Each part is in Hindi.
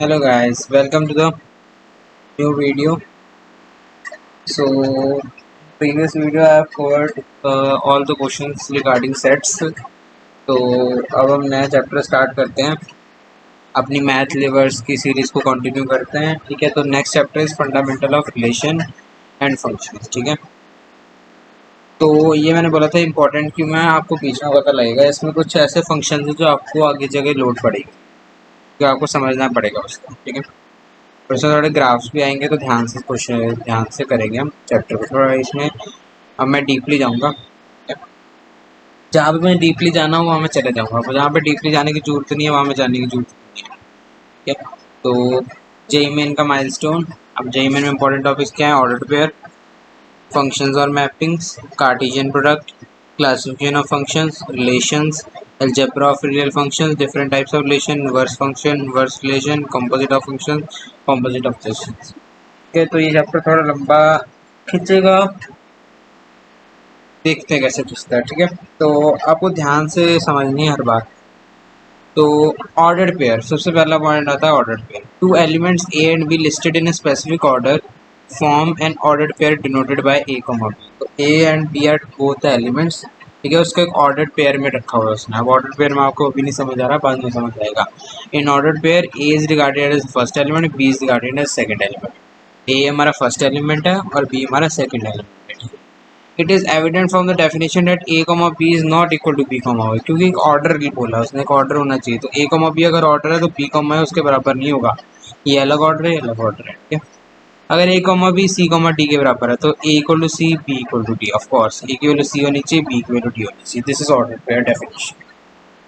Hello guys, welcome to the new video. So previous video I have covered all the questions regarding sets. तो अब हम नया चैप्टर स्टार्ट करते हैं, अपनी मैथ लेवर्स की सीरीज को कंटिन्यू करते हैं। ठीक है, तो next chapter is fundamental of relation and functions. ठीक है, तो ये मैंने बोला था इंपॉर्टेंट क्यों है, आपको बीच में पता लगेगा। इसमें कुछ ऐसे फंक्शन है जो आपको आगे जगह लोड पड़ेगी, जो आपको समझना पड़ेगा उसको। ठीक है, और इसमें थोड़े ग्राफ्स भी आएंगे, तो ध्यान से करेंगे हम चैप्टर को थोड़ा इसमें। अब मैं डीपली जाऊंगा, जहाँ पे मैं डीपली जाना हूँ वहाँ मैं चले जाऊंगा, और जहाँ पे डीपली जाने की जरूरत नहीं है वहाँ मैं जाने की जरूरत नहीं है। ठीक है, तो जेई मेन का माइलस्टोन। अब जेई मेन में इंपॉर्टेंट टॉपिक्स क्या है? ऑर्डर पेयर, फंक्शंस और mappings, Cartesian product, classification of functions, relations, algebra of real functions, different types of relation, inverse function, inverse relation, composite of functions, composite of relations। ठीक है, तो ये चैप्टर थोड़ा लंबा खींचेगा, देखते हैं कैसे खींचता है। ठीक है, तो आपको ध्यान से समझनी है हर बात। तो ऑर्डर्ड पेयर, सबसे पहला पॉइंट आता है ordered pair. Two elements A and B listed in specific order form an ordered pair denoted by A comma B. तो A and B are both elements. ठीक है, उसको एक ऑर्डर्ड पेयर में रखा हुआ है उसने। अब ऑर्डर्ड पेयर में आपको अभी नहीं समझ आ रहा, बाद में समझ आएगा। In ordered pair A is regarded as first element, B is regarded as second element. A हमारा फर्स्ट एलिमेंट है और बी हमारा सेकंड एलिमेंट है। It is evident from the definition that A comma B is not equal to B comma Y, क्योंकि एक ऑर्डर की बोला उसने, एक ऑर्डर होना चाहिए। तो ए कॉमा बी अगर ऑर्डर है तो बी कॉमा है उसके बराबर नहीं होगा। ये अलग ऑर्डर है, ये अलग ऑर्डर है। ठीक है, अगर A comma B C comma D के बराबर है तो A equal to C, B equal to D. Of course A की वैल्यू सी होनी चाहिए, बी की वैल्यू डी होनी चाहिए। This is order pair definition.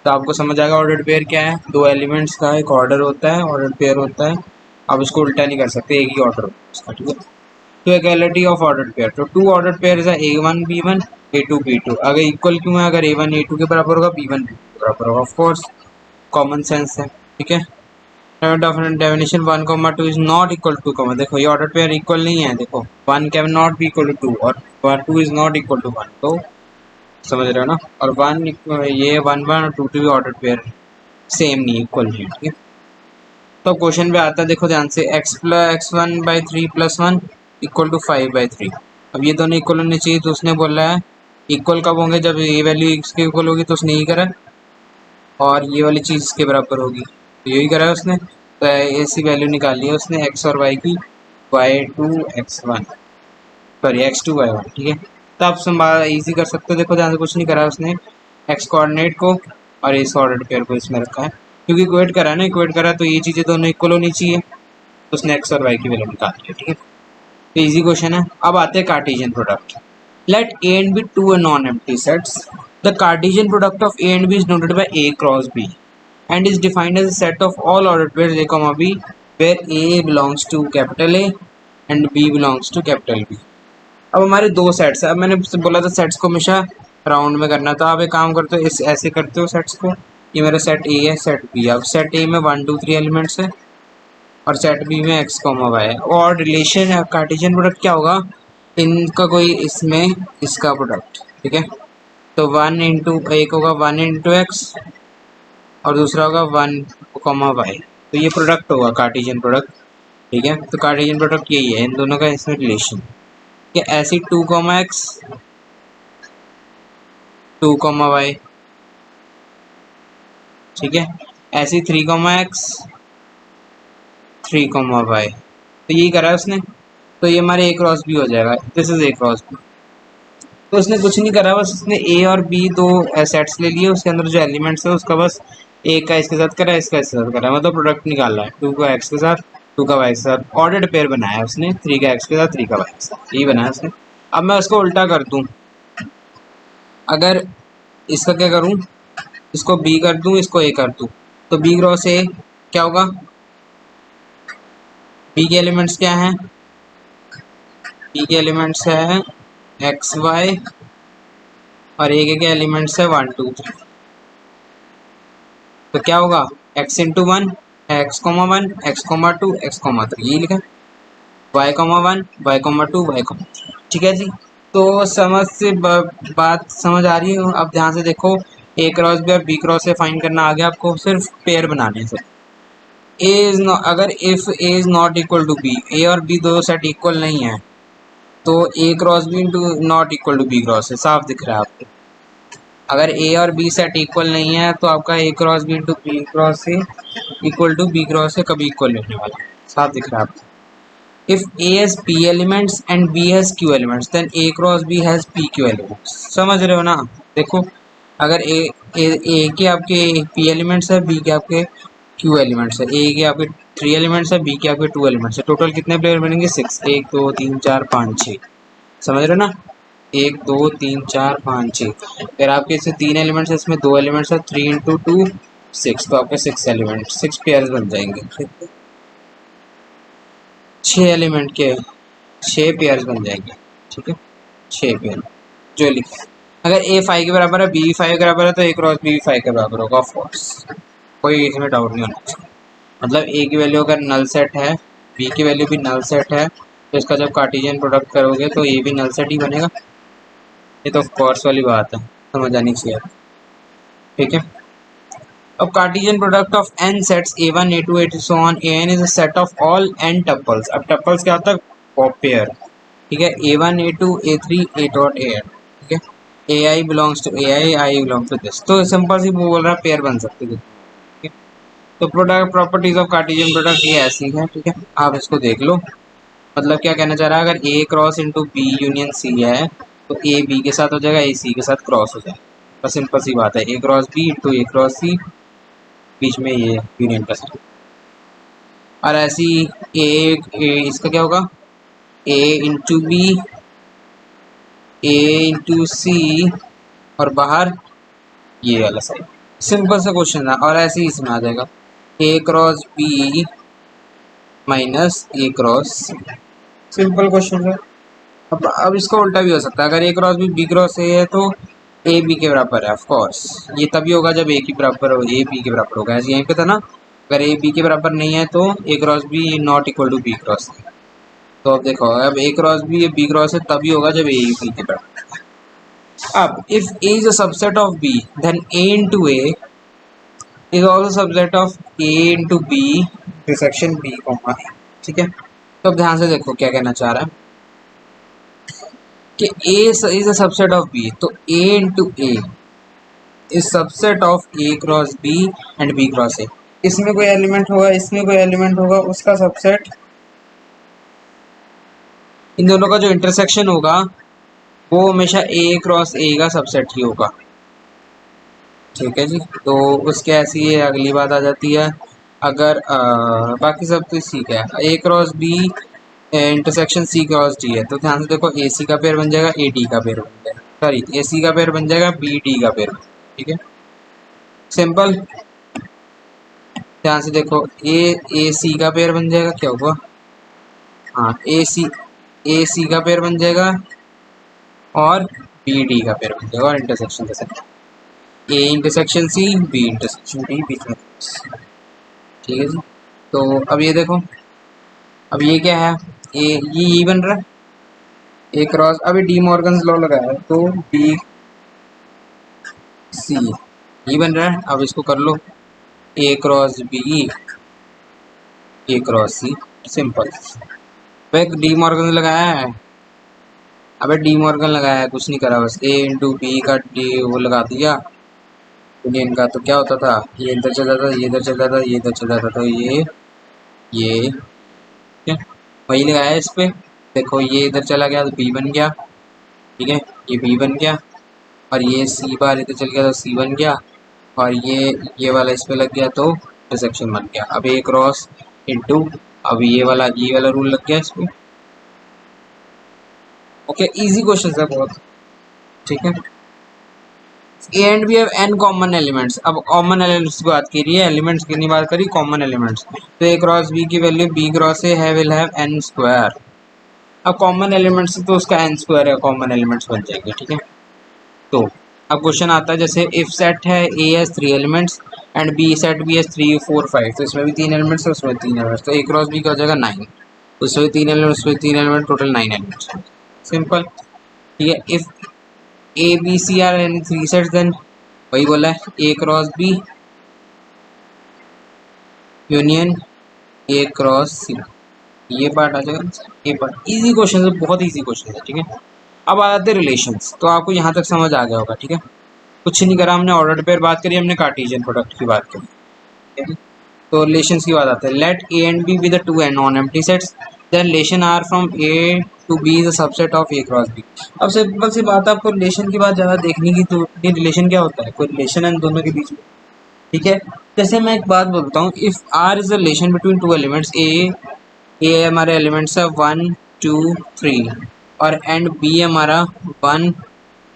तो आपको समझ आएगा ऑर्डर पेयर क्या है। दो एलिमेंट्स का एक ऑर्डर होता है, ऑर्डर पेयर होता है। आप इसको उल्टा नहीं कर सकते, एक ही ऑर्डर होता है उसका। ठीक है, तो इक्वालिटी ऑफ ऑर्डर्ड पेयर, तो टू ऑर्डर्ड पेयर है a1 b1 a2 b2। अगर इक्वल क्यों है? अगर a1 a2 के बराबर होगा, b1 b2 के बराबर होगा। ऑफ कोर्स कॉमन सेंस है। ठीक है, definition 1 comma 2 is not equal to comma, देखो ये ऑर्डर पेयर इक्वल नहीं है। देखो 1 can not be equal to 2 और 2 इज नॉट इक्वल टू 1। तो समझ रहे हो ना? और 1 ये 1 1 और 2 2 भी ऑर्डर पेयर सेम नहीं, इक्वल नहीं है। ठीक है, तो क्वेश्चन पे आता है, देखो ध्यान से। X plus x1/3 + 1 equal to 5/3। अब ये दोनों इक्वल होने चाहिए, तो उसने बोला है इक्वल कब होंगे? जब ये वैल्यू इसके इक्वल होगी, तो उसने यही करा। और ये वाली चीज़ इसके बराबर होगी, तो यही करा है उसने। तो ऐसी वैल्यू निकाली है उसने एक्स और वाई की, y2 x1, sorry x2 y1। ठीक है, तो आप संभाल ईजी कर सकते हो। देखो ध्यान से, कुछ नहीं करा उसने, एक्स कोऑर्डिनेट को और इस ऑर्डर पेयर को इसमें रखा है, क्योंकि इक्वेट करा है ना। इक्वेट करा तो ये चीज़ें दोनों इक्वल होनी चाहिए, तो उसने एक्स और वाई की वैल्यू निकाल ली है। ठीक है, तो इजी क्वेश्चन है। अब आते हैं cartesian product. Let A and B two non empty sets. The cartesian product of A and B is noted by A cross B and is defined as a set of all ordered pairs a comma b where a belongs to capital A and b belongs to capital B। अब हमारे दो सेट्स है। अब मैंने बोला था सेट्स को हमेशा राउंड में करना, तो आप एक काम करते हो, इस ऐसे करते हो सेट्स को। ये मेरा सेट ए है, सेट बी। अब सेट ए में 1 2 3 एलिमेंट्स है और सेट बी में एक्स कॉमा वाई है। और रिलेशन है कार्टेशियन प्रोडक्ट क्या होगा? इनका कोई इसमें इसका प्रोडक्ट। ठीक है, तो 1 इंटू एक होगा 1 इंटू एक्स और दूसरा होगा 1 कॉमा वाई। तो ये प्रोडक्ट होगा कार्टेशियन प्रोडक्ट। ठीक है, तो कार्टेशियन प्रोडक्ट यही है, इन दोनों का इसमें रिलेशन। कि ऐसी 2 कॉमा एक्स 2 कॉमा वाई। ठीक है, ऐसी 3 कॉमा एक्स 3 कॉमा वाई। तो यही करा है उसने। तो ये हमारे ए क्रॉस बी हो जाएगा, this is A cross B. तो उसने कुछ नहीं करा, बस उसने ए और बी दो सेट्स ले लिए, उसके अंदर जो एलिमेंट्स है उसका बस एक का इसके साथ करा, इसका इसके साथ करा, मतलब प्रोडक्ट निकाला है। 2 का एक्स के साथ, 2 का वाई के साथ। ऑर्डर्ड पेयर बनाया है उसने, 3 का एक्स के साथ, 3 का वाई के साथ, यही बनाया उसने। अब मैं उसको उल्टा कर दूं, अगर इसका क्या करूं, इसको बी कर दूं, इसको ए कर दूं, तो बी क्रॉस ए क्या होगा? बी के एलिमेंट्स क्या हैं? बी के एलिमेंट्स है एक्स वाई और ए के एलिमेंट्स है 1 2 3। तो क्या होगा? x into 1 x comma 1 x comma 2 x comma 3, यही लिखा। y comma 1 y comma 2 y comma 3। ठीक है जी, तो समझ से बात समझ आ रही है? अब ध्यान से देखो, ए क्रॉस बी और बी क्रॉस से फाइंड करना आ गया आपको, सिर्फ पेयर बनाने से। ए इज नॉट, अगर if A is not equal to B, A और बी दो सेट इक्वल नहीं है तो A cross B into not equal to B cross है, साफ दिख रहा है आपको। अगर ए और बी सेट इक्वल नहीं है तो आपका A cross B into B cross से इक्वल टू बी क्रॉस से कभी इक्वल नहीं होने वाला, साफ दिख रहा है आपको। If A has P elements and B has Q elements, then A cross B has PQ elements. समझ रहे हो ना? देखो, अगर A के आपके P elements है, B के आपके Q elements है, A के आपके 3 elements है, B के आपके 2 elements है, टोटल कितने प्लेयर बनेंगे? 6, 1 2 3 4 5 6। समझ रहे हो ना? 1 2 3 4 5 6। फिर आपके इसमें 3 एलिमेंट्स है, इसमें 2 एलिमेंट्स है, 3 इंटू 2 6, तो आपके 6 एलिमेंट 6 पेयर्स बन जाएंगे। 6 एलिमेंट के 6 पेयर्स बन जाएंगे, ठीक है, 6 पेयर जो लिखे। अगर ए 5 के बराबर है, बी 5 के बराबर है, तो ए क्रॉस बी 5 के बराबर होगा, ऑफ कोर्स, कोई इसमें डाउट नहीं होना चाहिए। मतलब ए की वैल्यू अगर नल सेट है, बी की वैल्यू भी नल सेट है, तो इसका जब कार्टेशियन प्रोडक्ट करोगे तो ए भी नल सेट ही बनेगा। ये तो ऑफ कोर्स वाली बात है, समझ आनी चाहिए, ठीक है। अब Cartesian product of n sets a1 a2 a2 so on an is a set of all n tuples। अब टपल्स क्या होता है? पेयर, ठीक है, a1 a2 a3 a dot an, ठीक है, ai belongs to ai, I belongs to this, तो सिंपल सी वो बोल रहा है पेयर बन सकते हैं, ठीक है। तो product properties of Cartesian product ये ऐसी है, ठीक है, आप इसको देख लो। मतलब क्या कहना चाह रहा है, अगर a cross into B union C है तो a b के साथ हो जाएगा, a c के साथ क्रॉस हो जाएगा, बस सिंपल सी बात है, a cross b into a cross c, बीच में ये यूनियन का साइन। और ऐसी इसका क्या होगा? ए इंटू बी, ए इंटू सी, और बाहर ये वाला साइन। सिंपल सा क्वेश्चन है, और ऐसे ही इसमें आ जाएगा ए क्रॉस बी माइनस ए क्रॉस सी। सिंपल क्वेश्चन है। अब इसका उल्टा भी हो सकता है, अगर ए क्रॉस बी क्रॉस ए है तो ए बी के बराबर है, ऑफ कोर्स ये तभी होगा जब ए की बराबर हो, ए बी के बराबर होगा, ऐसे यहीं पे था ना। अगर ए बी के बराबर नहीं है तो A cross B not equal to B cross A. तो अब देखो, अब A cross B B cross है तभी होगा जब ए बी के बराबर। अब if A is a subset of B then A into A is also subset of A into B intersection B comma A, ठीक है। तो अब ध्यान से देखो क्या कहना चाह रहा है कि A is a subset of B, तो A into A is subset of A cross B and B cross A। इसमें कोई एलिमेंट होगा, इसमें कोई एलिमेंट होगा, उसका सबसेट, इन दोनों का जो इंटरसेक्शन होगा वो हमेशा A क्रॉस A का सबसेट ही होगा, ठीक है जी। तो उसके ऐसी ये अगली बात आ जाती है, अगर बाकी सब तो ठीक है, A cross B intersection C cross D है, तो ध्यान से देखो ए सी का पेयर बन जाएगा, ए डी का पेयर बन जाएगा, सॉरी ए सी का पेयर बन जाएगा, बी डी का पेयर, ठीक है, सिंपल। ध्यान से देखो, ए सी का पेयर बन जाएगा, क्या हुआ? हाँ, ए सी का पेयर बन जाएगा और बी डी का पेयर बन जाएगा, और इंटरसेक्शन के साथ A intersection C, B intersection D बीच में, ठीक है जी। तो अब ये देखो, अब ये क्या है, ये बन रहा है ए क्रॉस, अभी डी मॉर्गन्स लॉ लगाया है तो डी सी ये बन रहा है। अब इसको कर लो ए क्रॉस बी, ए क्रॉस सी, सिंपल। भाई डी मॉर्गन लगाया है, अबे डी मॉर्गन लगाया है, कुछ नहीं करा, बस ए इंटू बी का डी वो लगा दिया यूनियन का, तो क्या होता था, ये इधर चल जाता था, ये इधर चल जाता था, ये इधर चल जाता था, ये ठीक है, वही लगाया है इस पे। देखो ये इधर चला गया तो बी बन गया, ठीक है, ये बी बन गया, और ये सी बार इधर चल गया तो सी बन गया, और ये वाला इस पे लग गया तो इंटरसेक्शन बन गया। अब ए क्रॉस इंटू, अब ये वाला रूल लग गया इस पे। ओके, इजी क्वेश्चन है बहुत, ठीक है। A and B have an common elements. अब कॉमन एलिमेंट्स की बात की रही है, एलिमेंट्स की नहीं बात करी, कॉमन एलिमेंट्स। तो ए क्रॉस बी की वैल्यू बी क्रॉस ए है विल हैव एन स्क्वायर। अब कॉमन एलिमेंट्स तो उसका एन स्क्वायर है, कॉमन एलिमेंट्स बन जाएंगे, ठीक है। तो अब क्वेश्चन आता है, जैसे इफ सेट है A as 3 elements and B set B as 3 4 5, तो इसमें भी 3 एलिमेंट्स है, उसमें 3 एलिमेंट्स, तो ए क्रॉस बी का हो जाएगा 9, उसमें भी 3 एलिमेंट्स, उसमें 3 एलिमेंट, टोटल 9 एलिमेंट्स, सिंपल, ठीक है। If A B C are any 3 sets then, वही बोला है, A cross B union A cross C, ये पार्ट आ जाएगा, ये पार्ट। इजी क्वेश्चन है, बहुत इजी क्वेश्चन है, ठीक है। अब आ जाते हैं रिलेशंस, तो आपको यहाँ तक समझ आ गया होगा, ठीक है। कुछ नहीं करा हमने, ऑर्डर पेयर बात करी हमने, कार्टेशियन प्रोडक्ट की बात करी, ठीक है। तो रिलेशंस की बात आते हैं। Let A and B with two and non empty sets, then relation R from A to B is a subset of A cross B. अब सिंपल सी बात है, आपको रिलेशन की बात ज़्यादा देखने की तो रिलेशन क्या होता है, कोई रिलेशन है इन दोनों के बीच में, ठीक है। जैसे मैं एक बात बोलता हूँ, if R is a relation between two elements, A हमारे एलिमेंट्स है 1 2 3 और एंड बी हमारा 1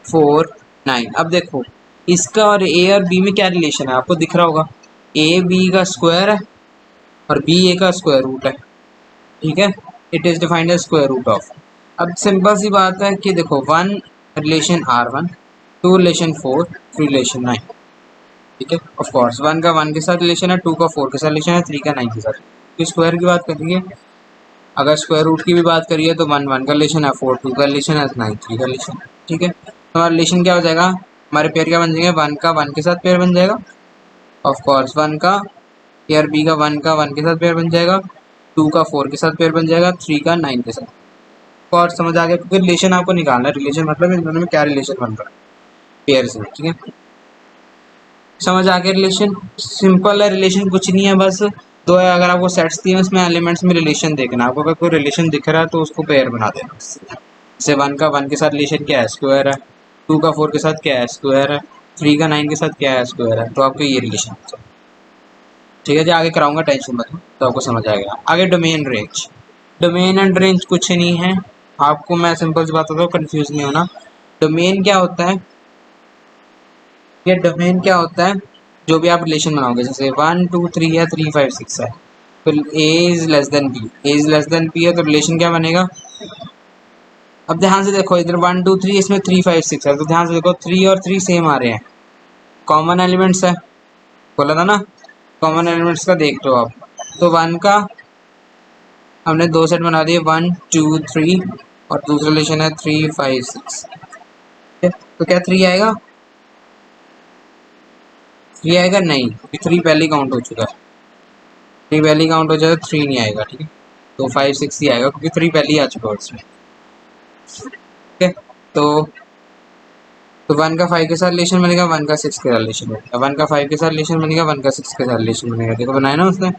4 9। अब देखो इसका और ए और बी में क्या रिलेशन है, आपको दिख रहा होगा, ए बी का स्क्वायर है और बी ए का स्क्वायर रूट है, ठीक है। It is defined as square root of. अब सिंपल सी बात है कि देखो 1 रिलेशन R1, 2 रिलेशन 4, 3 रिलेशन 9, ठीक है। ऑफ कोर्स 1 का 1 के साथ रिलेशन है, 2 का 4 के साथ रिलेशन है, 3 का 9 के साथ। तो स्क्वायर की बात करेंगे, अगर स्क्वायर रूट की भी बात करिए तो 1 1 का रिलेशन है, 4 2 का रिलेशन है, 9 3 का रिलेशन, ठीक है। तो हमारा रिलेशन क्या हो जाएगा, हमारे पेयर क्या बन जाएंगे, 1 का 1 के साथ पेयर बन जाएगा, ऑफ कोर्स 1 का पेयर बी का 1 के साथ पेयर बन जाएगा, 2 का 4 के साथ पेयर बन जाएगा, 3 का 9 के साथ। और समझ आ गया, क्योंकि रिलेशन आपको निकालना है, रिलेशन मतलब इन दोनों में क्या रिलेशन बन रहा है पेयर से, ठीक है। समझ आ गया, रिलेशन सिंपल है, रिलेशन कुछ नहीं है, बस दो है, अगर आपको सेट्स दिए उसमें एलिमेंट्स में रिलेशन देखना है आपको, अगर कोई रिलेशन दिख रहा है तो उसको पेयर बना देना। जैसे 1 का 1 के साथ रिलेशन क्या है, स्क्वायर है, 2 का 4 के साथ क्या है, स्क्वायर है, 3 का 9 के साथ क्या है, स्क्वायर है, तो आपको ये रिलेशन, ठीक है जी। आगे कराऊंगा, टेंशन मत लो, तो आपको समझ आ गया। आगे domain range, domain and range कुछ नहीं है, आपको मैं सिंपल सी बात बताता हूँ, कंफ्यूज नहीं होना। डोमेन क्या होता है, ये डोमेन क्या होता है, जो भी आप रिलेशन बनाओगे, जैसे 1 2 3 है, 3 5 6 है, तो A is less than B, A is less than B है, तो रिलेशन क्या बनेगा। अब ध्यान से देखो, इधर 1 2 3, इसमें 3 5 6 है, तो ध्यान से देखो 3 और 3 सेम आ रहे हैं, कॉमन एलिमेंट्स है, बोला था ना, कॉमन एलिमेंट्स का देख लो आप। तो 1 का हमने दो सेट बना दिए, 1 2 3, और दूसरा रिलेशन है 3 5 6, तो क्या 3 आएगा, 3 आएगा नहीं, क्योंकि 3 पहले काउंट हो चुका है, 3 पहले काउंट हो जाएगा, 3 नहीं आएगा, ठीक है। तो 5 6 ही आएगा, क्योंकि 3 पहले ही आ चुका है उसमें, ठीक है। तो 1 का 5 के साथ रिलेशन बनेगा, 1 का 6 के साथ रिलेशन बनेगा, 1 का 5 के साथ रिलेशन बनेगा, 1 का 6 के साथ रिलेशन बनेगा, देखो बनाया ना उसने।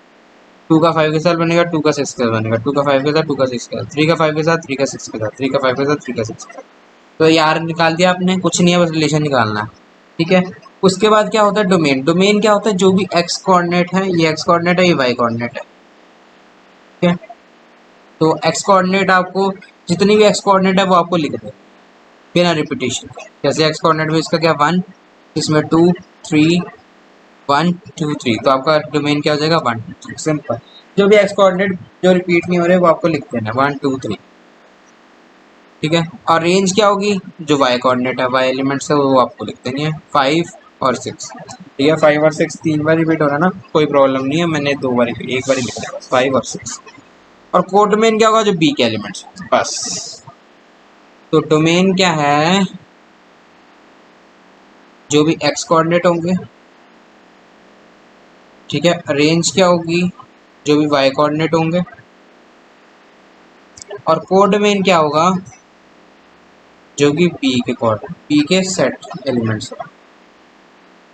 2 का 5 के साथ बनेगा, 2 का 6 के साथ बनेगा, 2 का 5 के साथ, 2 का 6 के साथ, 3 का 5 के साथ, 3 का 6 के साथ, 3 का 5 के साथ, 3 का 6 के साथ। तो यार निकाल दिया आपने, कुछ नहीं है, बस रिलेशन निकालना है, ठीक है। उसके बाद क्या होता है डोमेन, डोमेन क्या होता है, जो भी एक्स कोऑर्डिनेट है, ये एक्स कोऑर्डिनेट है, ये वाई कोऑर्डिनेट है, ठीक है। तो एक्स कोऑर्डिनेट आपको, जितनी भी एक्स कोऑर्डिनेट है वो आपको लिख दो बिना रिपीटेशन के। जैसे एक्स कोऑर्डिनेट में इसका क्या 1, इसमें 2 3 1 2 3, तो आपका डोमेन क्या हो जाएगा 1 2 3, सिंपल। जो भी एक्स कोऑर्डिनेट जो रिपीट नहीं हो रहे वो आपको लिख देना 1 2 3, ठीक है। और रेंज क्या होगी, जो वाई कोऑर्डिनेट है, वाई एलिमेंट्स है, वो आपको लिख देनी है 5 और 6, ठीक है। 5 और 6 3 बार रिपीट हो रहा है ना, कोई प्रॉब्लम नहीं है, मैंने 2 बार एक बार ही लिख दिया, 5 और 6। और कोड डोमेन क्या होगा, जो बी के एलिमेंट्स, बस। तो डोमेन क्या है, जो भी एक्स कोऑर्डिनेट होंगे, ठीक है। रेंज क्या होगी, जो भी वाई कोऑर्डिनेट होंगे। और कोड डोमेन क्या होगा, जो कि बी के कोऑर्डिनेट, बी के सेट एलिमेंट्स,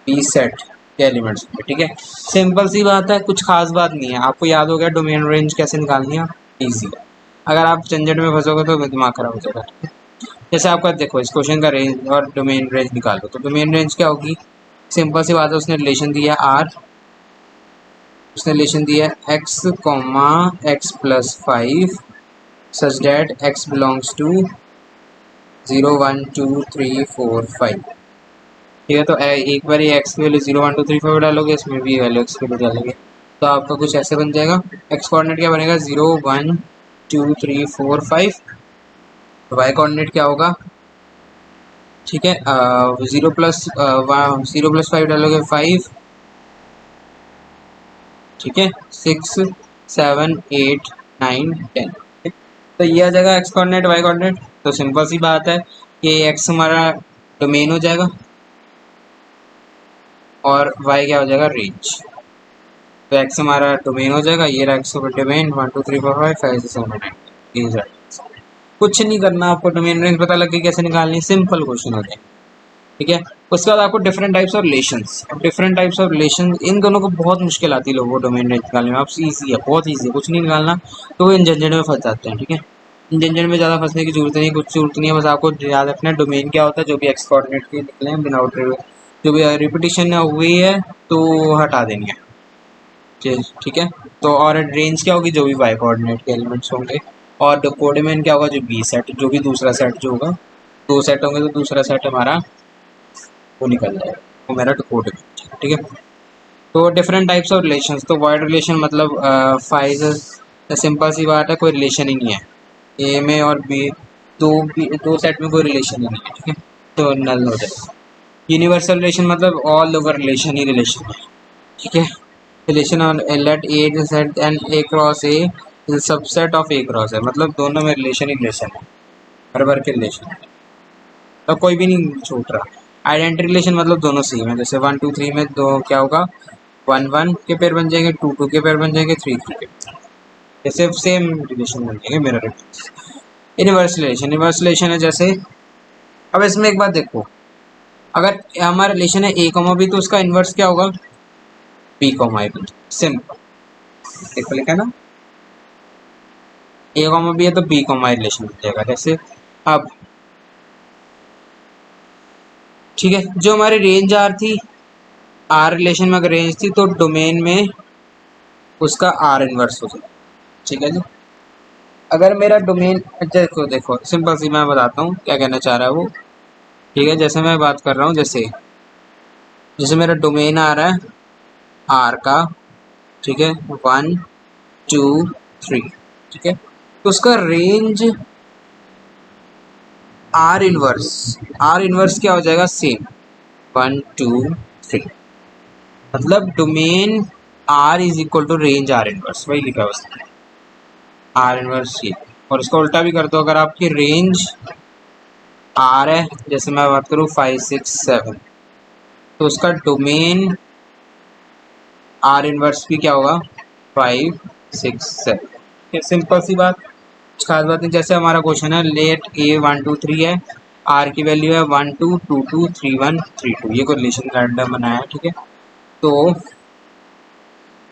बी सेट के एलिमेंट्स, ठीक है। सिंपल सी बात है, कुछ खास बात नहीं है, आपको याद हो गया डोमेन रेंज कैसे निकालनी है, ईजी है। अगर आप झंझट में फंसोगे तो दिमाग खराब हो जाएगा, ठीक है? जैसे आपका देखो, इस क्वेश्चन का रेंज और डोमेन रेंज निकालो, तो डोमेन रेंज क्या होगी, सिंपल सी बात है, उसने रिलेशन दिया आर, उसने रिलेशन दिया x comma x plus 5 such that x belongs to 0 1 2 3 4 5, ठीक है। तो एक बार ये एक्स की वैल्यू 0 1 2 3 4 डालोगे, इसमें भी वैल्यू एक्स की वैल्यू डालोगे, तो आपका कुछ ऐसे बन जाएगा। एक्स कोऑर्डिनेट क्या बनेगा, 0 1 2 3 4 5, वाई कोऑर्डिनेट क्या होगा, ठीक है, 0 प्लस 5 डालोगे 5, ठीक है, 6 7 8 9 10, तो ये आ जाएगा एक्स कोऑर्डिनेट वाई कोऑर्डिनेट। तो सिंपल सी बात है कि एक्स हमारा डोमेन हो जाएगा और वाई क्या हो जाएगा, रेंज। तो एक्स हमारा डोमेन हो जाएगा, ये रहा एक्स ओवर डोमेन 1 2 3 4 5 6 7 8। कुछ नहीं करना आपको, डोमेन रेंज पता लग गई कैसे निकालनी, सिंपल क्वेश्चन हो जाए। ठीक है, उसके बाद आपको डिफरेंट टाइप्स ऑफ रिलेशंस, अब डिफरेंट टाइप्स ऑफ रिलेशन, इन दोनों को बहुत मुश्किल आती है लोगों को डोमेन रेंज निकालने में। आपसे ईजी है, बहुत ईजी है, कुछ नहीं निकालना तो वो इन झंझट में फंस जाते हैं। ठीक है, इन झंझट में ज़्यादा फंसने की जरूरत नहीं, कुछ जरूरत नहीं है, बस आपको याद रखना है डोमेन क्या होता है। जो भी एक्स कोऑर्डिनेट के निकले हैं बिना उठे हुए, जो भी रिपीटिशन हुई है तो हटा देनी है। ठीक है, तो और रेंज क्या होगी, जो भी वाई कोऑर्डिनेट के एलिमेंट्स होंगे। और कोऑर्डिनेट क्या होगा, जो बी सेट, जो भी दूसरा सेट जो होगा, दो सेट होंगे तो दूसरा सेट हमारा वो निकल जाएगा, वो मेरा कोऑर्डिनेट। ठीक है, तो डिफरेंट टाइप्स ऑफ रिलेशंस, तो वाइड रिलेशन मतलब फाइव, सिंपल सी बात है, कोई रिलेशन ही नहीं है ए में और दो सेट में कोई रिलेशन ही नहीं है। ठीक है, तो नल हो जाएगा। यूनिवर्सल रिलेशन मतलब ऑल ओवर रिलेशन ही रिलेशन है। ठीक है, relation on let A set and A cross A subset of A cross है, मतलब दोनों में रिलेशन ही रिलेशन है, हर बार के रिलेशन है, तो कोई भी नहीं छूट रहा। आइडेंटिटी रिलेशन मतलब दोनों सेम है, जैसे 1 2 3 में दो क्या होगा, 1 1 के पेयर बन जाएंगे, 2 2 के पेयर बन जाएंगे, 3 3 के, जैसे सेम रिलेशन बन जाएंगे mirror relation. Inverse relation, inverse relation है जैसे, अब इसमें एक बात देखो, अगर हमारा रिलेशन है ए कॉमा बी तो उसका इनवर्स क्या होगा, बी कॉमा बी। सिंपल, देखो लिखा ना, ए कॉमा बी है तो बी कॉमा रिलेशन बन जाएगा। जैसे अब ठीक है, जो हमारी रेंज आर थी, आर रिलेशन में अगर रेंज थी तो डोमेन में उसका आर इनवर्स हो जाएगा। ठीक है जी, अगर मेरा डोमेन, देखो देखो सिंपल सी मैं बताता हूँ क्या कहना चाह रहा है वो। ठीक है, जैसे मैं बात कर रहा हूँ, जैसे जैसे मेरा डोमेन आ रहा है आर का, ठीक है, 1 2 3, ठीक है, तो उसका रेंज आर इनवर्स क्या हो जाएगा, सेम 1 2 3, मतलब domain R is equal to range R inverse, वही लिखा है उसने, आर इनवर्स ये। और इसको उल्टा भी कर दो, अगर आपकी रेंज आर है, जैसे मैं बात करूँ 5 6 7, तो उसका डोमेन आर इनवर्स भी क्या होगा, 5 6 7। सिंपल सी बात, कुछ खास बात नहीं। जैसे हमारा क्वेश्चन है लेट ए 1 2 3 है, आर की वैल्यू है 1 2 2 2 3 1 3 2, ये कोई रिलेशन रैंडम बनाया है। ठीक है, तो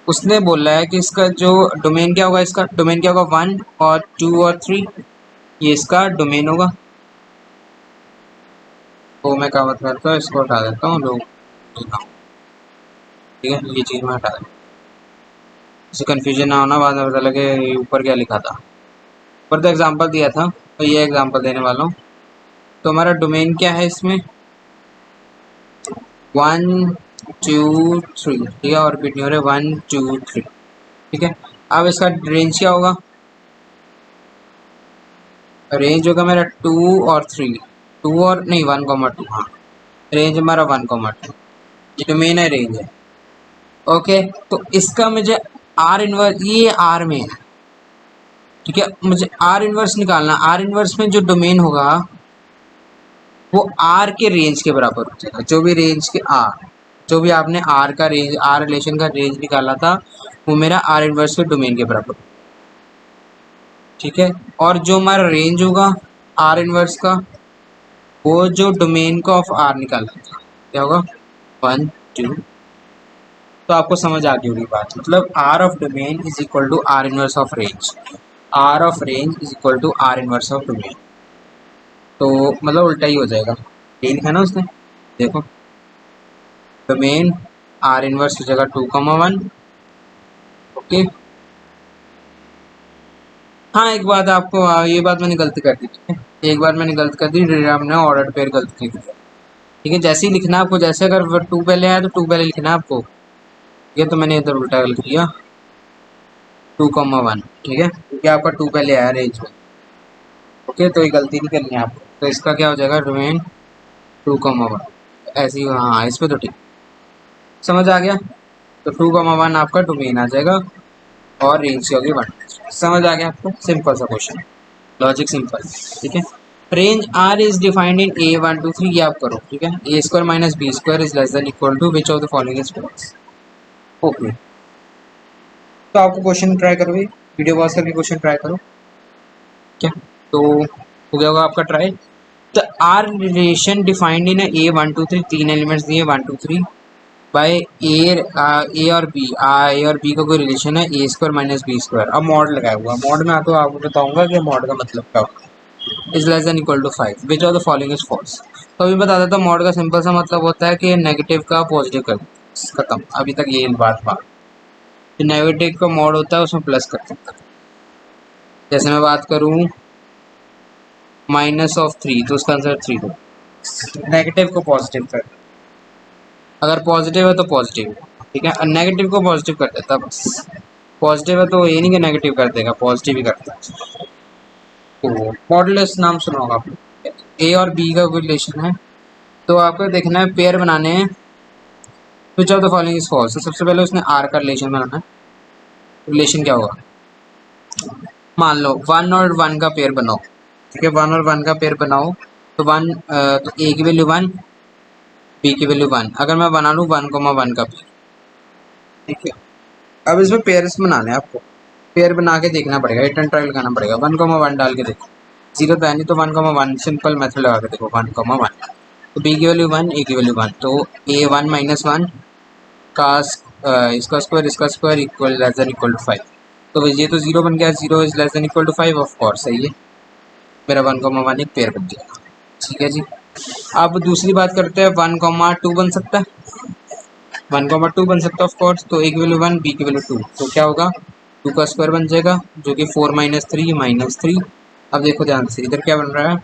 उसने बोला है कि इसका जो डोमेन क्या होगा, इसका डोमेन क्या होगा, 1 और 2 और 3, ये इसका डोमेन होगा। तो मैं क्या बात करता हूँ, इसको हटा देता हूँ लोग, ठीक है, ये चीज़ मैं हटा देता हूँ, इससे कन्फ्यूजन ना होना, बाद में पता लगे ऊपर क्या लिखा था। ऊपर तो एग्जाम्पल दिया था, तो ये एग्जाम्पल देने वाला हूँ। तो हमारा डोमेन क्या है इसमें, 1 2 3, ठीक है, और रिपीट नहीं हो रहे, 1 2 3। ठीक है, अब इसका रेंज क्या होगा, रेंज होगा मेरा 2 और 3, 2 और नहीं 1 कॉमा 2, हाँ, रेंज हमारा 1 कॉमा 2, ये डोमेन है, रेंज है। ओके, तो इसका मुझे आर इनवर्स, ये आर में है, ठीक है, मुझे आर इनवर्स निकालना। आर इनवर्स में जो डोमेन होगा वो आर के रेंज के बराबर हो जाएगा, जो भी रेंज के आर, जो भी आपने आर का रेंज, आर रिलेशन का रेंज निकाला था, वो मेरा आर इनवर्स के डोमेन के बराबर। ठीक है, और जो हमारा रेंज होगा आर इनवर्स का, वो जो डोमेन का ऑफ आर निकाला था, क्या होगा, 1 2। तो आपको समझ आ गई होगी बात, मतलब R of domain is equal to R inverse of range, R of range is equal to R inverse of domain. तो मतलब उल्टा ही हो जाएगा, यही लिखा ना उसने, देखो, डोमेन आर इनवर्स हो जाएगा 2 1। ओके, हाँ एक बात आपको, ये बात मैंने गलती कर दी, ठीक है, एक बार मैंने गलत कर दी, हमने ऑर्डर पेयर गलत की थी। ठीक है, जैसे ही लिखना है आपको, जैसे अगर 2 पहले आया तो 2 पहले लिखना है आपको। ठीक है, तो मैंने इधर उल्टा गलत किया, 2 1, ठीक है, क्योंकि आपका 2 पहले आया रेंज में। ओके, तो ये गलती नहीं करनी है आपको, तो इसका क्या हो जाएगा, डोमेन 2 1, ऐसे ही, हाँ इस पे तो ठीक समझ आ गया। तो 2 1 आपका डोमेन आ जाएगा, और रेंज की होगी 1। समझ आ गया आपको, सिंपल सा क्वेश्चन, लॉजिक सिंपल। ठीक है, range R is defined in A 1 2 3, ये आप करो। ठीक है, a² - b² is less than equal to which of the following is false. Okay, तो आपको क्वेश्चन ट्राई करो, वीडियो पॉज करके क्वेश्चन ट्राई करो। क्या तो हो गया होगा आपका ट्राई। तो R relation defined in A 1 2 3, तीन एलिमेंट्स दिए 1 2 3 बाय ए और बी। ए और बी का कोई रिलेशन है ए स्क्वायर माइनस बी स्क्वायर। अब मॉड लगाया हुआ, मॉड में तो आपको बताऊंगा कि मॉड का मतलब क्या होता है। Is less than equal to 5 which of the following is false. तो अभी बता देता हूँ, मॉड का सिंपल सा मतलब होता है कि नेगेटिव का पॉजिटिव कर, खत्म। अभी तक ये बात जो नेगेटिव का मॉड होता है उसमें प्लस कर सकते हैं। जैसे मैं बात करूँ -3, तो उसका आंसर 3 दो। नेगेटिव को पॉजिटिव कर, अगर पॉजिटिव है तो पॉजिटिव, ठीक है। नेगेटिव को पॉजिटिव कर देता बस। पॉजिटिव है तो ये नहीं कि नेगेटिव कर देगा, पॉजिटिव ही करता है। तो मॉडुलस नाम सुना होगा आपने, ए और बी का कोई रिलेशन है, तो आपको देखना है पेयर बनाने हैं। Which of the following is false. तो सबसे पहले उसने आर का रिलेशन बनाना है। रिलेशन क्या होगा, मान लो 1 और 1 का पेयर बनाओ, ठीक है। 1 और 1 का पेयर बनाओ तो तो ए की वैल्यू 1, बी की वैल्यू 1। अगर मैं बना लूँ 1, 1 का पेयर, ठीक है। अब इसमें पेयर्स बनाने हैं आपको, पेयर बना के देखना पड़ेगा, रिटर्न ट्रायल लगाना पड़ेगा। 1, 1 डाल के देखो, जीरो तो है नहीं, तो 1, 1 सिंपल मेथड लगा के देखो 1, 1। तो बी की वैल्यू 1, ए की वैल्यू 1, तो ए 1 - 1 का इसका square equal less than equal to 5। तो ये तो जीरो बन गया, zero is less than equal to 5, of course सही है। मेरा 1, 1 एक पेयर बन गया, ठीक है जी। अब दूसरी बात करते हैं, 1, 2 बन सकता है, 1, 2 बन सकता है ऑफ कोर्स। तो ए की वैल्यू 1, बी की वैल्यू 2, तो क्या होगा 2 का स्क्वायर बन जाएगा जो कि 4 - 3 -3। अब देखो ध्यान से इधर क्या बन रहा है,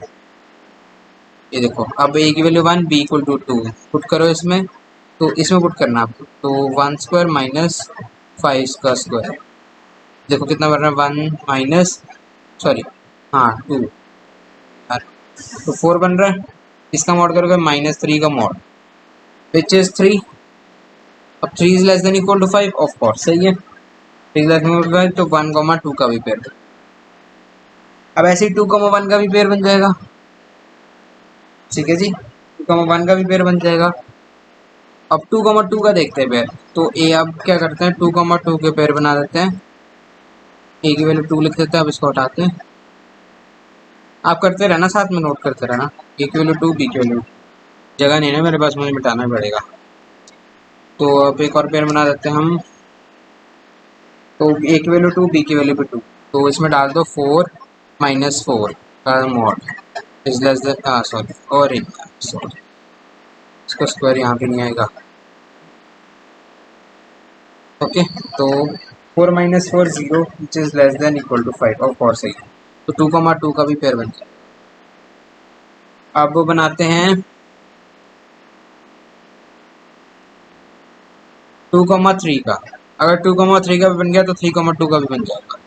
ये देखो। अब ए की value 1, B equal to 2 put करो इसमें, तो इसमें पुट करना आपको, तो 1 स्क्वायर माइनस 5 का स्क्वायर, देखो कितना बन रहा है 1 माइनस, सॉरी हाँ 2, तो 4 बन रहा है। इसका मॉड करोगे -3 का मॉड विच इज 3। अब 3 is less than equal to 5, of course सही है। 3 लेस देन इक्वल टू 5, तो 1, 2 का भी पेयर। अब ऐसे ही 2, 1 का भी पेयर बन जाएगा, ठीक है जी। 2, 1 का भी पेयर बन जाएगा। अब 2, 2 का देखते हैं पेयर, तो ए अब क्या करते हैं 2, 2 के पेयर बना देते हैं। ए की वैल्यू 2 लिख देते हैं, अब इसको हटाते हैं। आप करते रहना, साथ में नोट करते रहना। ए की वैल्यू 2, बी की वैल्यू, जगह नहीं है ना मेरे पास, मुझे मिटाना पड़ेगा। तो अब एक और पेयर बना देते हैं हम, तो ए की वैल्यू 2, बी की वैल्यू भी 2, तो इसमें डाल दो 4 - 4 का mod is less then, sorry और सॉरी इसका स्क्वायर यहाँ पे नहीं आएगा, ओके। तो 4 - 4 0 which is less than equal to 5, और 4 सही है। तो 2, 2 का भी पेयर बन जाए। अब वो बनाते हैं 2, 3 का। अगर 2, 3 का भी बन गया तो 3, 2 का भी बन जाएगा,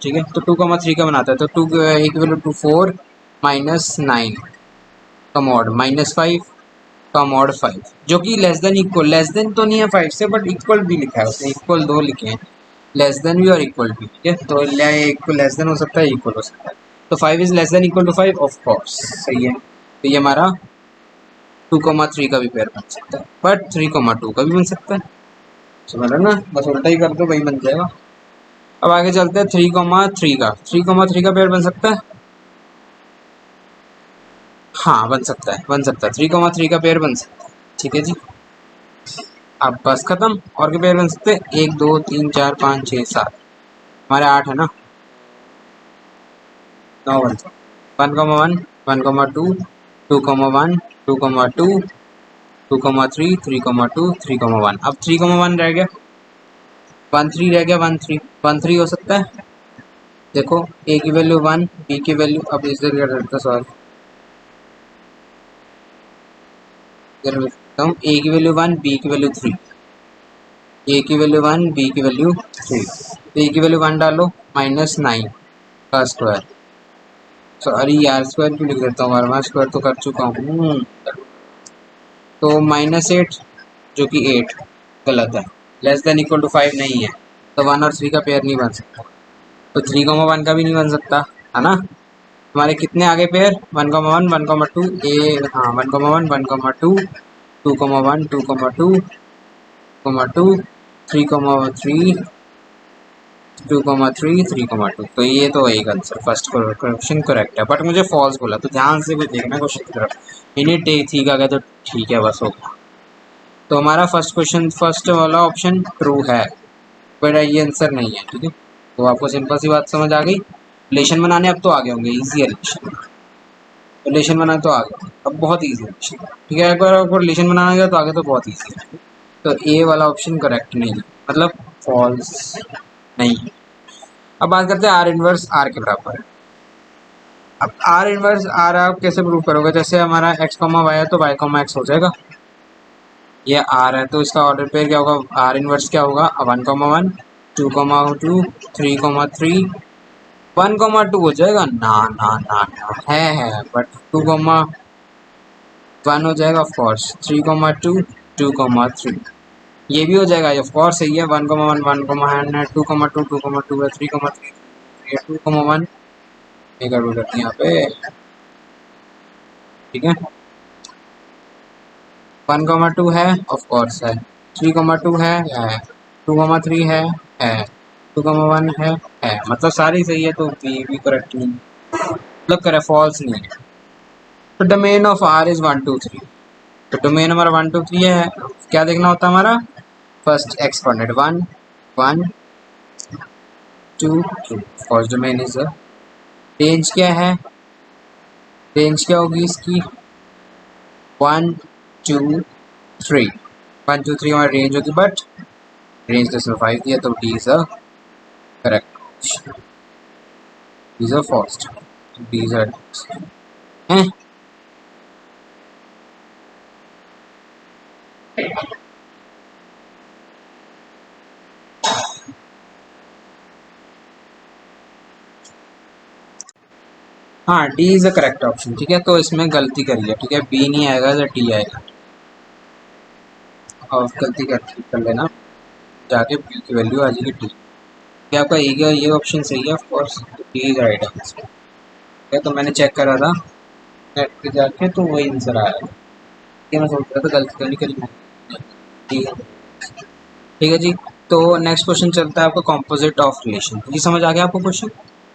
ठीक है। तो 2, 3 का बनाता है, तो 2 इक्वल टू 4 -9 का मॉड -5 का मॉड 5, जो कि less than equal, less then तो नहीं है 5 से, बट इक्वल भी लिखा है उसने, इक्वल दो लिखे हैं, लेस देन भी और इक्वल भी, ठीक है। तो लेस देन हो सकता है, इक्वल हो सकता है। तो 5 is less than equal to 5, of course सही है। तो ये हमारा 2, 3 का भी पेयर बन सकता है, बट 3, 2 का भी बन सकता है। समझ रहे ना, बस उल्टा ही कर दो, वही बन जाएगा। अब आगे चलते हैं 3, 3 का। 3, 3 का पेयर बन सकता है, हाँ बन सकता है, बन सकता है। 3, 3 का पेयर बन सकता है, ठीक है जी। अब बस खत्म। और के पेयर बन सकते हैं 1 2 3 4 5 6 7, हमारे 8 है ना, 9 बन सकते। 1, 1 1, 2 2, 1 2, 2, 3 3, 2 3, 1। अब 3, 1 रह गया, 1, 3 रह गया, 1, 3 1, 3 हो सकता है। देखो ए की वैल्यू 1, बी की वैल्यू, अब इधर क्या करता सॉरी, इधर लिखता हूँ ए की वैल्यू 1, बी की वैल्यू 3, ए की वैल्यू 1, बी की वैल्यू 3। ए की वैल्यू 1 डालो, -9 का स्क्वायर, सॉरी यार स्क्वायर क्यों लिख देता हूँ बार बार, स्क्वायर तो कर चुका हूँ। तो -8 जो कि 8 गलत है, लेस देन इक्वल टू 5 नहीं है, तो 1 और 3 का पेयर नहीं बन सकता। तो 3, 1 का भी नहीं बन सकता है ना। हमारे कितने आगे पेयर 1, 1 1, 2 ए, हाँ 1, 1 1, 2 2, 1 2, 2, 2 3, 3 2,3 3,2। तो ये तो एक आंसर फर्स्ट क्वेश्चन करेक्ट है, बट मुझे फॉल्स बोला, तो ध्यान से भी देखना क्वेश्चन की तरफ। इन्हीं टेक थी का गया तो ठीक है, बस होगा। तो हमारा फर्स्ट क्वेश्चन, फर्स्ट वाला ऑप्शन ट्रू है, बट ये आंसर नहीं है, ठीक है। तो आपको सिंपल सी बात समझ आ गई। रिलेशन बनाने अब तो आगे होंगे, इजी है रिलेशन। रिलेशन बनाना तो आगे अब बहुत ईजी है रिलेशन, ठीक है। एक बार आपको रिलेशन बनाना गया तो आगे तो बहुत ईजी है। तो ए वाला ऑप्शन करेक्ट नहीं है, मतलब फॉल्स नहीं है। अब बात करते हैं आर इनवर्स आर के बराबर है। अब आर इनवर्स आर आप कैसे प्रूव करोगे? जैसे हमारा एक्स कॉमा वाई है तो वाई कॉमा एक्स हो जाएगा। ये आर है तो इसका ऑर्डर पेयर क्या होगा? आर इनवर्स क्या होगा? 1,1 2,2 3,3 1,2 हो जाएगा। ना ना ना ना, है बट 2,1 हो जाएगा ऑफ कोर्स। 3,2 2,3 ये भी हो जाएगा ऑफ कोर्स, सही है। 1,1 1,1 है, 2,2 2,2 है, 3,3 2,1 ये गड़बड़ करते हैं यहाँ पे, ठीक है। 1,2 है ऑफ कोर्स है, 3,2 है, 2,3 है, 2,1 है, मतलब सारी सही है, तो बी भी करेक्ट नहीं, मतलब करे फॉल्स नहीं है। तो डोमेन ऑफ आर इज 1 2 3। तो डोमेन हमारा 1 2 3 है। क्या देखना होता है हमारा? First x coordinate 1 1 2 2। First domain is, range क्या है? रेंज क्या होगी इसकी? 1 2 3। 1 2 3 हमारी रेंज होगी, बट रेंज तो सिर्फ 5 दिया, तो D is a correct, D is a first, D is a हैं। हाँ, D is a correct option, ठीक है। तो इसमें गलती करी है, ठीक है। बी नहीं आएगा तो डी आएगा, और गलती कर लेना, जाके बी की वैल्यू आ जाएगी डी। क्या आपका ये ऑप्शन सही है? Of course D is right answer, ठीक है। तो मैंने चेक करा था नेट पे जाके, तो वही आंसर आया, ठीक है। मैं सोच रहा था गलती तो नहीं करी, ठीक है। ठीक है जी। तो नेक्स्ट क्वेश्चन चलता है आपका कॉम्पोजिट ऑफ रिलेशन। ये समझ आ गया आपको? क्वेश्चन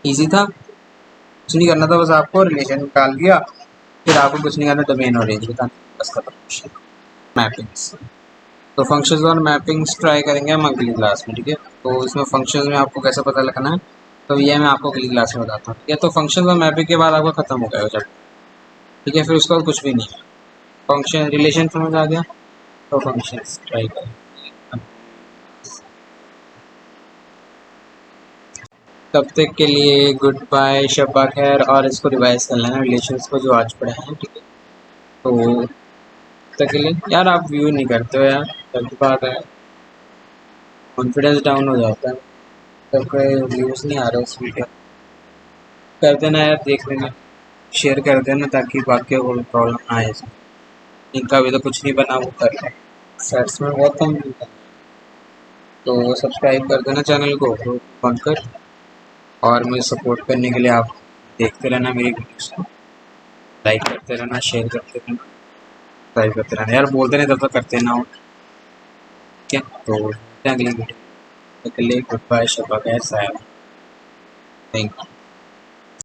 इजी था, कुछ नहीं करना था, बस आपको रिलेशन निकाल दिया, फिर आपको कुछ नहीं करना, डोमेन और रेंज बताना, बस खत्म क्वेश्चन। मैपिंग्स, तो फंक्शंस और मैपिंग्स ट्राई करेंगे हम अगली क्लास में, ठीक है। तो इसमें फंक्शंस में आपको कैसे पता लगना है, तो ये मैं आपको अगली क्लास में बताता हूँ, ठीक है। तो फंक्शंस और मैपिंग के बाद आपका खत्म हो गया जब, ठीक है। फिर उसके बाद कुछ भी नहीं है। फंक्शन रिलेशन समझ आ गया, तो फंक्शंस ट्राई करें। तब तक के लिए गुड बाय, शब्बा खैर, और इसको रिवाइज कर लेना रिलेशंस को जो आज पढ़े हैं, ठीक है। तो तब तक के लिए यार, आप व्यू नहीं करते हो यार, गलत बात है, कॉन्फिडेंस डाउन हो जाता है। सबके व्यूज़ नहीं आ रहे उस वीडियो, कर देना यार, देख लेना, शेयर कर देना, ताकि बाकी को प्रॉब्लम ना आए। इनका भी तो कुछ नहीं बना, वो कर ले, सेट्स में बहुत कम मिलता है। तो सब्सक्राइब कर देना चैनल को बंद कर, और मुझे सपोर्ट करने के लिए आप देखते रहना मेरी वीडियोस को, लाइक करते रहना, शेयर करते रहना, सब्सक्राइब करते रहना यार, बोलते नहीं तब तक करते ना हो, ठीक है। तो मिलते हैं अगली वीडियो, तब तक के लिए गुड बाय, शब्बा खैर, साया, थैंक यू।